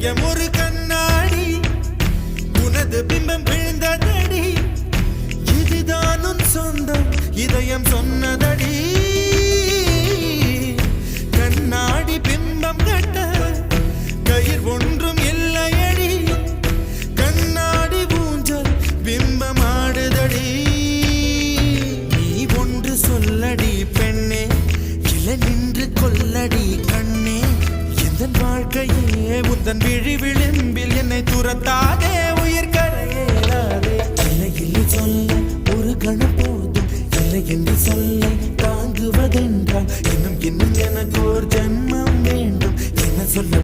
இதயம் ஒரு கண்ணாடி, உனது பிம்பம் விழுந்ததடி. இதுதான் உன் சொந்தம், இதயம் சொன்னதடி. கண்ணாடி பிம்பம் கட்ட கயிர் ஒன்றும் இல்லையடி. கண்ணாடி ஊஞ்சல் பிம்பம் ஆடுதடி. நீ ஒன்று சொல்லடி பெண்ணே, இலை நின்று கொல்லடி கண்ணே. எந்த வாழ்க்கையே உந்தன் விழி விளிம்பில் என்னை துரத்தாதே, உயிர் கரையேறாதே. இல்லை இல்லை சொல்ல ஒரு கணம் போதும், இல்லை என்று சொல்ல தாங்குவதென்றால் இன்னும் இன்னும் எனக்கு ஒரு ஜென்மம் வேண்டும். என்ன சொல்ல